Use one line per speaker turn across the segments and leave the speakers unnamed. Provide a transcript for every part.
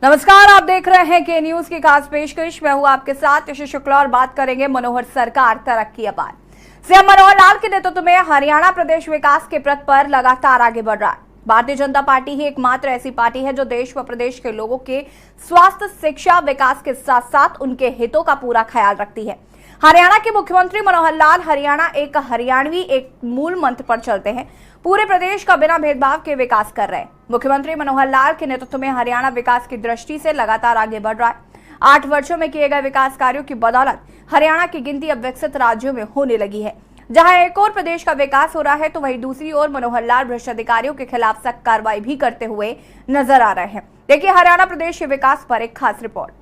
नमस्कार, आप देख रहे हैं के न्यूज की खास पेशकश। मैं हूं आपके साथ यश शुक्ला और बात करेंगे मनोहर सरकार तरक्की अपार। सीएम मनोहर लाल के नेतृत्व में हरियाणा प्रदेश विकास के पथ पर लगातार आगे बढ़ रहा है। भारतीय जनता पार्टी ही एकमात्र ऐसी पार्टी है जो देश व प्रदेश के लोगों के स्वास्थ्य, शिक्षा, विकास के साथ साथ उनके हितों का पूरा ख्याल रखती है। हरियाणा के मुख्यमंत्री मनोहर लाल हरियाणा एक हरियाणवी एक मूल मंत्र पर चलते हैं। पूरे प्रदेश का बिना भेदभाव के विकास कर रहे हैं। मुख्यमंत्री मनोहर लाल के नेतृत्व में हरियाणा विकास की दृष्टि से लगातार आगे बढ़ रहा है। 8 वर्षों में किए गए विकास कार्यों की बदौलत हरियाणा की गिनती अब विकसित राज्यों में होने लगी है। जहां एक और प्रदेश का विकास हो रहा है तो वहीं दूसरी ओर मनोहर लाल भ्रष्ट अधिकारियों के खिलाफ सख्त कार्रवाई भी करते हुए नजर आ रहे हैं। देखिए हरियाणा प्रदेश के विकास पर एक खास रिपोर्ट।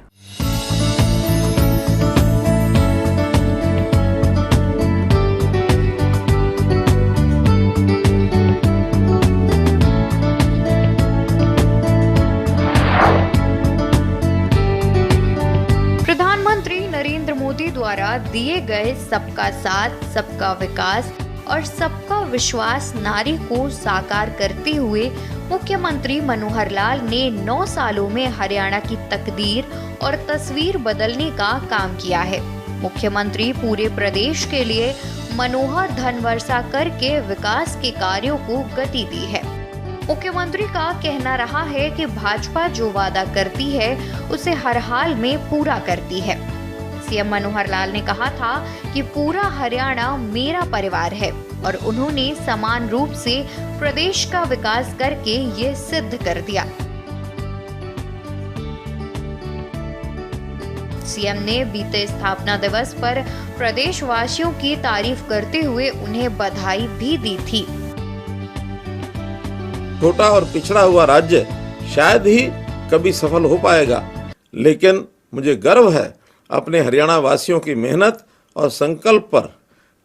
प्रधानमंत्री नरेंद्र मोदी द्वारा दिए गए सबका साथ, सबका विकास और सबका विश्वास नारे को साकार करते हुए मुख्यमंत्री मनोहर लाल ने 9 सालों में हरियाणा की तकदीर और तस्वीर बदलने का काम किया है। मुख्यमंत्री पूरे प्रदेश के लिए मनोहर धन वर्षा करके विकास के कार्यों को गति दी है। मुख्यमंत्री का कहना रहा है कि भाजपा जो वादा करती है उसे हर हाल में पूरा करती है। सीएम मनोहर लाल ने कहा था कि पूरा हरियाणा मेरा परिवार है और उन्होंने समान रूप से प्रदेश का विकास करके ये सिद्ध कर दिया। सीएम ने बीते स्थापना दिवस पर प्रदेशवासियों की तारीफ करते हुए उन्हें बधाई भी दी थी।
छोटा और पिछड़ा हुआ राज्य शायद ही कभी सफल हो पाएगा, लेकिन मुझे गर्व है अपने हरियाणा वासियों की मेहनत और संकल्प पर,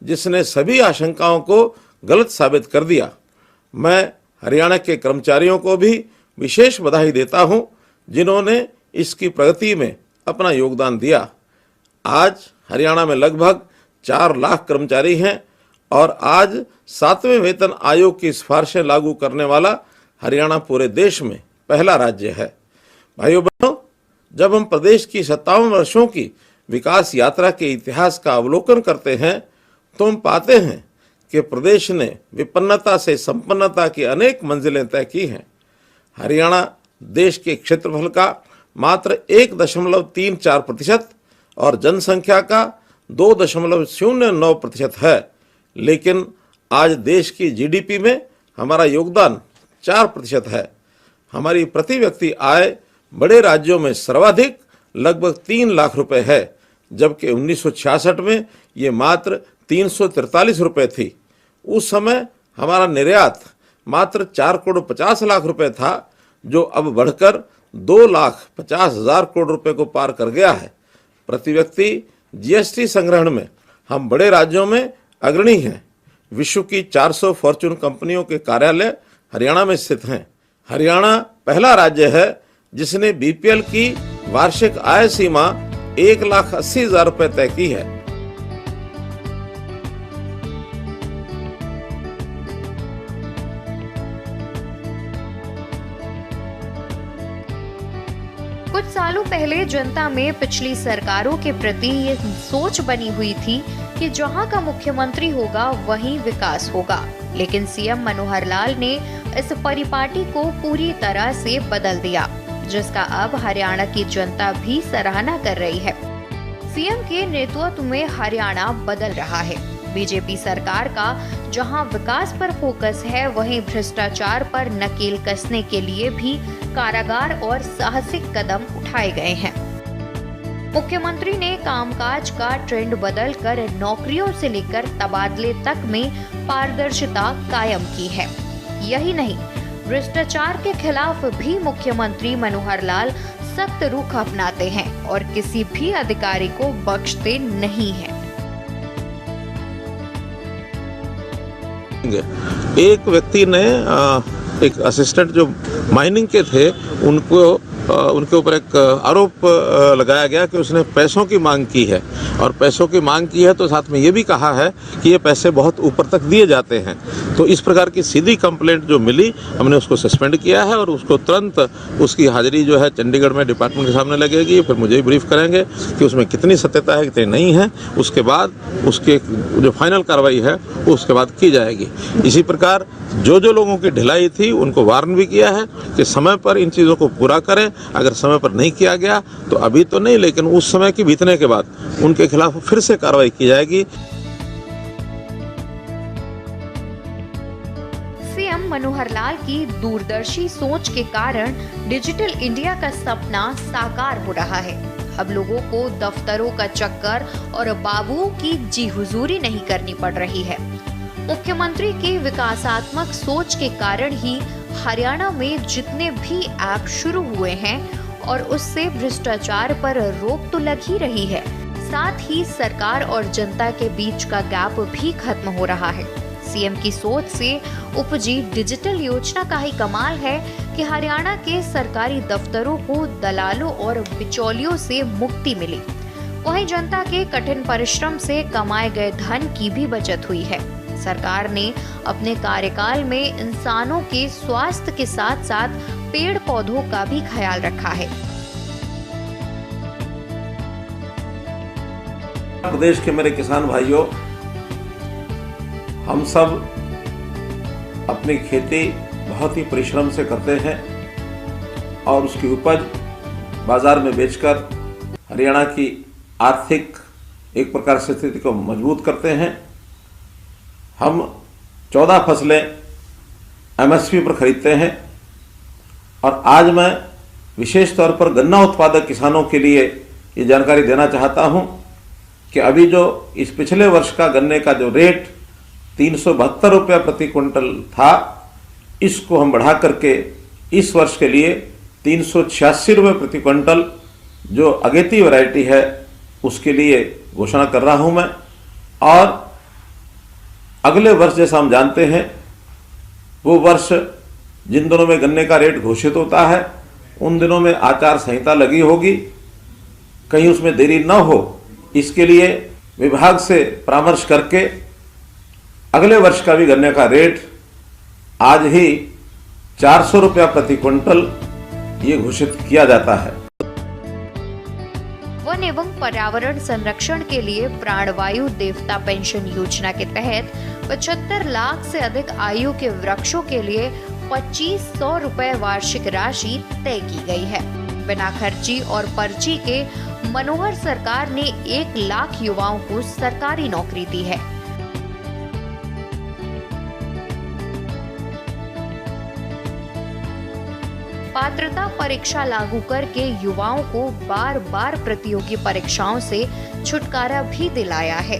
जिसने सभी आशंकाओं को गलत साबित कर दिया। मैं हरियाणा के कर्मचारियों को भी विशेष बधाई देता हूं, जिन्होंने इसकी प्रगति में अपना योगदान दिया। आज हरियाणा में लगभग 4 लाख कर्मचारी हैं और आज 7वें वेतन आयोग की सिफारिशें लागू करने वाला हरियाणा पूरे देश में पहला राज्य है। भाइयों बहनों, जब हम प्रदेश की 57 वर्षों की विकास यात्रा के इतिहास का अवलोकन करते हैं तो हम पाते हैं कि प्रदेश ने विपन्नता से संपन्नता की अनेक मंजिलें तय की हैं। हरियाणा देश के क्षेत्रफल का मात्र 1.34% और जनसंख्या का 2.09% है, लेकिन आज देश की जीडीपी में हमारा योगदान 4% है। हमारी प्रति व्यक्ति आय बड़े राज्यों में सर्वाधिक लगभग 3 लाख रुपए है, जबकि 1966 में ये मात्र 343 रुपए थी। उस समय हमारा निर्यात मात्र 4,50,00,000 रुपए था, जो अब बढ़कर 2,50,000 करोड़ रुपए को पार कर गया है। प्रति व्यक्ति जीएसटी संग्रहण में हम बड़े राज्यों में अग्रणी हैं। विश्व की 400 फॉर्च्यून कंपनियों के कार्यालय हरियाणा में स्थित हैं। हरियाणा पहला राज्य है जिसने बीपीएल की वार्षिक आय सीमा 1,80,000 रुपए तय की है।
कुछ सालों पहले जनता में पिछली सरकारों के प्रति ये सोच बनी हुई थी कि जहां का मुख्यमंत्री होगा वहीं विकास होगा, लेकिन सीएम मनोहर लाल ने इस परिपाटी को पूरी तरह से बदल दिया, जिसका अब हरियाणा की जनता भी सराहना कर रही है। सीएम के नेतृत्व में हरियाणा बदल रहा है। बीजेपी सरकार का जहां विकास पर फोकस है, वहीं भ्रष्टाचार पर नकेल कसने के लिए भी कारागार और साहसिक कदम उठाए गए हैं। मुख्यमंत्री ने कामकाज का ट्रेंड बदलकर नौकरियों से लेकर तबादले तक में पारदर्शिता कायम की है। यही नहीं, भ्रष्टाचार के खिलाफ भी मुख्यमंत्री मनोहर लाल सख्त रुख अपनाते हैं और किसी भी अधिकारी को बख्शते नहीं हैं।
एक व्यक्ति ने एक असिस्टेंट जो माइनिंग के थे उनको उनके ऊपर एक आरोप लगाया गया कि उसने पैसों की मांग की है, और पैसों की मांग की है तो साथ में ये भी कहा है कि ये पैसे बहुत ऊपर तक दिए जाते हैं। तो इस प्रकार की सीधी कंप्लेंट जो मिली, हमने उसको सस्पेंड किया है और उसको तुरंत उसकी हाजिरी जो है चंडीगढ़ में डिपार्टमेंट के सामने लगेगी। फिर मुझे ही ब्रीफ करेंगे कि उसमें कितनी सत्यता है, कितनी नहीं है। उसके बाद उसके जो फाइनल कार्रवाई है वो उसके बाद की जाएगी। इसी प्रकार जो लोगों की ढिलाई थी उनको वार्न भी किया है कि समय पर इन चीज़ों को पूरा करें। अगर समय पर नहीं किया गया तो अभी तो नहीं, लेकिन उस समय की बीतने के बाद उनके खिलाफ फिर से कार्रवाई की जाएगी।
सीएम मनोहर लाल की दूरदर्शी सोच के कारण डिजिटल इंडिया का सपना साकार हो रहा है। अब लोगों को दफ्तरों का चक्कर और बाबुओं की जी हुजूरी नहीं करनी पड़ रही है। मुख्यमंत्री की विकासात्मक सोच के कारण ही हरियाणा में जितने भी ऐप शुरू हुए हैं और उससे भ्रष्टाचार पर रोक तो लग ही रही है, साथ ही सरकार और जनता के बीच का गैप भी खत्म हो रहा है। सीएम की सोच से उपजी डिजिटल योजना का ही कमाल है कि हरियाणा के सरकारी दफ्तरों को दलालों और बिचौलियों से मुक्ति मिली। वहीं जनता के कठिन परिश्रम से कमाए गए धन की भी बचत हुई है। सरकार ने अपने कार्यकाल में इंसानों के स्वास्थ्य के साथ साथ पेड़ पौधों का भी ख्याल रखा है।
प्रदेश के मेरे किसान भाइयों, हम सब अपनी खेती बहुत ही परिश्रम से करते हैं और उसकी उपज बाजार में बेचकर हरियाणा की आर्थिक एक प्रकार से स्थिति को मजबूत करते हैं। हम 14 फसलें एमएसपी पर खरीदते हैं और आज मैं विशेष तौर पर गन्ना उत्पादक किसानों के लिए ये जानकारी देना चाहता हूं कि अभी जो इस पिछले वर्ष का गन्ने का जो रेट 372 रुपया प्रति क्विंटल था, इसको हम बढ़ा करके इस वर्ष के लिए 386 रुपये प्रति क्विंटल जो अगेती वैरायटी है उसके लिए घोषणा कर रहा हूं मैं। और अगले वर्ष जैसा हम जानते हैं वो वर्ष जिन दिनों में गन्ने का रेट घोषित होता है उन दिनों में आचार संहिता लगी होगी, कहीं उसमें देरी न हो, इसके लिए विभाग से परामर्श करके अगले वर्ष का भी गन्ने का रेट आज ही 400 रुपया प्रति क्विंटल ये घोषित किया जाता है।
वन एवं पर्यावरण संरक्षण के लिए प्राणवायु देवता पेंशन योजना के तहत 75 लाख से अधिक आयु के वृक्षों के लिए 2500 रुपए वार्षिक राशि तय की गई है। बिना खर्ची और पर्ची के मनोहर सरकार ने 1 लाख युवाओं को सरकारी नौकरी दी है। पात्रता परीक्षा लागू करके युवाओं को बार बार प्रतियोगी परीक्षाओं से छुटकारा भी दिलाया है।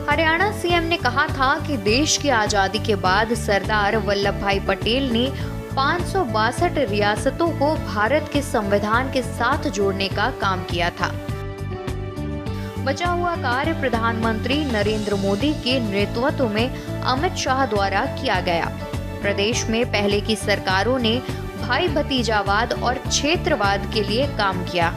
हरियाणा सीएम ने कहा था कि देश की आजादी के बाद सरदार वल्लभ भाई पटेल ने 562 रियासतों को भारत के संविधान के साथ जोड़ने का काम किया था। बचा हुआ कार्य प्रधानमंत्री नरेंद्र मोदी के नेतृत्व में अमित शाह द्वारा किया गया। प्रदेश में पहले की सरकारों ने भाई भतीजावाद और क्षेत्रवाद के लिए काम किया,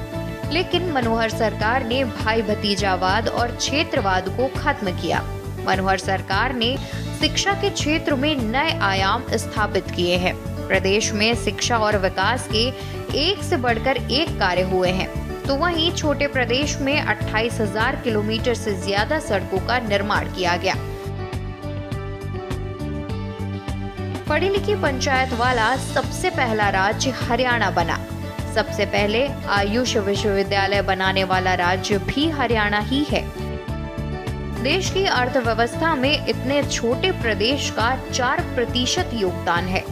लेकिन मनोहर सरकार ने भाई भतीजावाद और क्षेत्रवाद को खत्म किया। मनोहर सरकार ने शिक्षा के क्षेत्र में नए आयाम स्थापित किए हैं। प्रदेश में शिक्षा और विकास के एक से बढ़कर एक कार्य हुए हैं, तो वहीं छोटे प्रदेश में 28,000 किलोमीटर से ज्यादा सड़कों का निर्माण किया गया। पढ़ी लिखी पंचायत वाला सबसे पहला राज्य हरियाणा बना। सबसे पहले आयुष विश्वविद्यालय बनाने वाला राज्य भी हरियाणा ही है। देश की अर्थव्यवस्था में इतने छोटे प्रदेश का 4% योगदान है।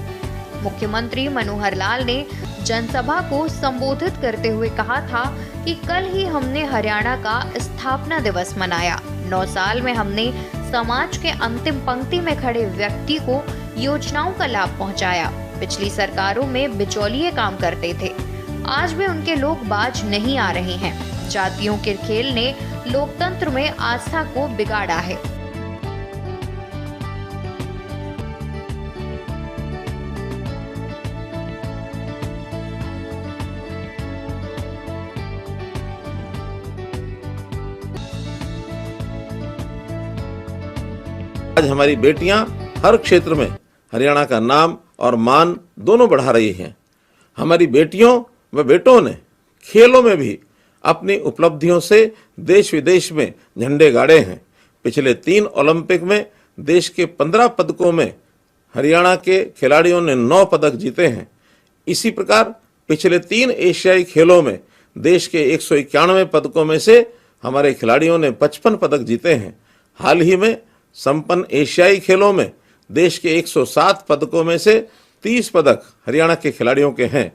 मुख्यमंत्री मनोहर लाल ने जनसभा को संबोधित करते हुए कहा था कि कल ही हमने हरियाणा का स्थापना दिवस मनाया। 9 साल में हमने समाज के अंतिम पंक्ति में खड़े व्यक्ति को योजनाओं का लाभ पहुंचाया। पिछली सरकारों में बिचौलिए काम करते थे, आज भी उनके लोग बाज नहीं आ रहे हैं। जातियों के खेल ने लोकतंत्र में आस्था को बिगाड़ा है।
आज हमारी बेटियां हर क्षेत्र में हरियाणा का नाम और मान दोनों बढ़ा रही हैं। हमारी बेटियों व बेटों ने खेलों में भी अपनी उपलब्धियों से देश विदेश में झंडे गाड़े हैं। पिछले 3 ओलंपिक में देश के 15 पदकों में हरियाणा के खिलाड़ियों ने 9 पदक जीते हैं। इसी प्रकार पिछले 3 एशियाई खेलों में देश के 191 पदकों में से हमारे खिलाड़ियों ने 55 पदक जीते हैं। हाल ही में संपन्न एशियाई खेलों में देश के 107 पदकों में से 30 पदक हरियाणा के खिलाड़ियों के हैं।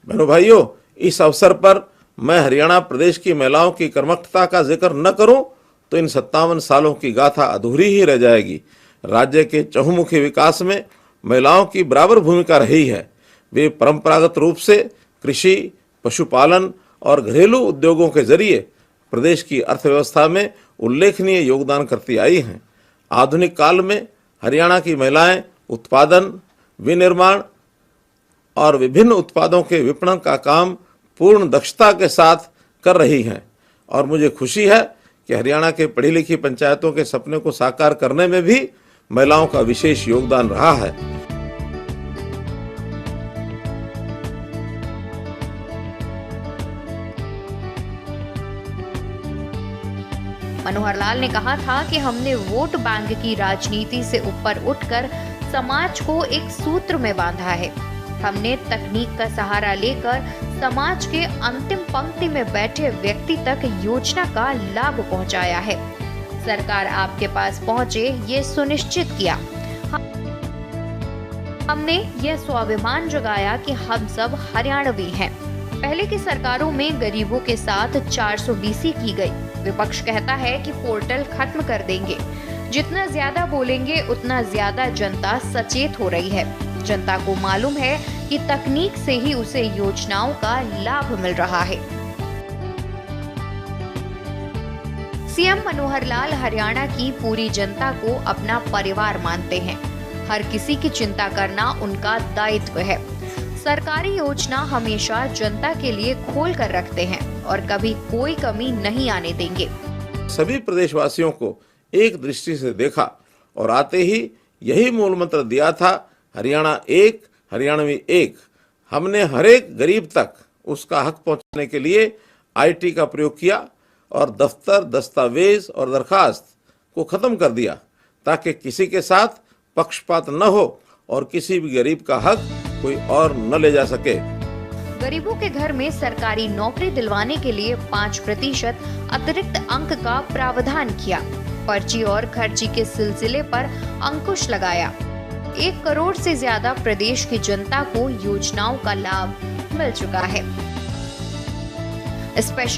बहनों भाइयों, इस अवसर पर मैं हरियाणा प्रदेश की महिलाओं की कर्मठता का जिक्र न करूं तो इन 57 सालों की गाथा अधूरी ही रह जाएगी। राज्य के चहुमुखी विकास में महिलाओं की बराबर भूमिका रही है। वे परंपरागत रूप से कृषि, पशुपालन और घरेलू उद्योगों के जरिए प्रदेश की अर्थव्यवस्था में उल्लेखनीय योगदान करती आई हैं। आधुनिक काल में हरियाणा की महिलाएं उत्पादन, विनिर्माण और विभिन्न उत्पादों के विपणन का काम पूर्ण दक्षता के साथ कर रही हैं और मुझे खुशी है कि हरियाणा के पढ़ी लिखी पंचायतों के सपने को साकार करने में भी महिलाओं का विशेष योगदान रहा है।
मनोहर लाल ने कहा था कि हमने वोट बैंक की राजनीति से ऊपर उठकर समाज को एक सूत्र में बांधा है। हमने तकनीक का सहारा लेकर समाज के अंतिम पंक्ति में बैठे व्यक्ति तक योजना का लाभ पहुंचाया है। सरकार आपके पास पहुंचे ये सुनिश्चित किया। हमने यह स्वाभिमान जगाया कि हम सब हरियाणवी हैं। पहले की सरकारों में गरीबों के साथ 420 की गई। विपक्ष कहता है कि पोर्टल खत्म कर देंगे। जितना ज्यादा बोलेंगे उतना ज्यादा जनता सचेत हो रही है। जनता को मालूम है कि तकनीक से ही उसे योजनाओं का लाभ मिल रहा है। सीएम मनोहर लाल हरियाणा की पूरी जनता को अपना परिवार मानते हैं। हर किसी की चिंता करना उनका दायित्व है। सरकारी योजना हमेशा जनता के लिए खोल कर रखते हैं और कभी कोई कमी नहीं आने देंगे।
सभी प्रदेशवासियों को एक दृष्टि से देखा और आते ही यही मूल मंत्र दिया था, हरियाणा एक, हरियाणवी एक। हमने हर एक गरीब तक उसका हक पहुंचाने के लिए आईटी का प्रयोग किया और दफ्तर, दस्तावेज और दरखास्त को खत्म कर दिया ताकि किसी के साथ पक्षपात न हो और किसी भी गरीब का हक कोई और न ले जा सके।
गरीबों के घर में सरकारी नौकरी दिलवाने के लिए 5% अतिरिक्त अंक का प्रावधान किया। पर्ची और खर्ची के सिलसिले पर अंकुश लगाया। 1 करोड़ से ज्यादा प्रदेश की जनता को योजनाओं का लाभ मिल चुका है। स्पेशल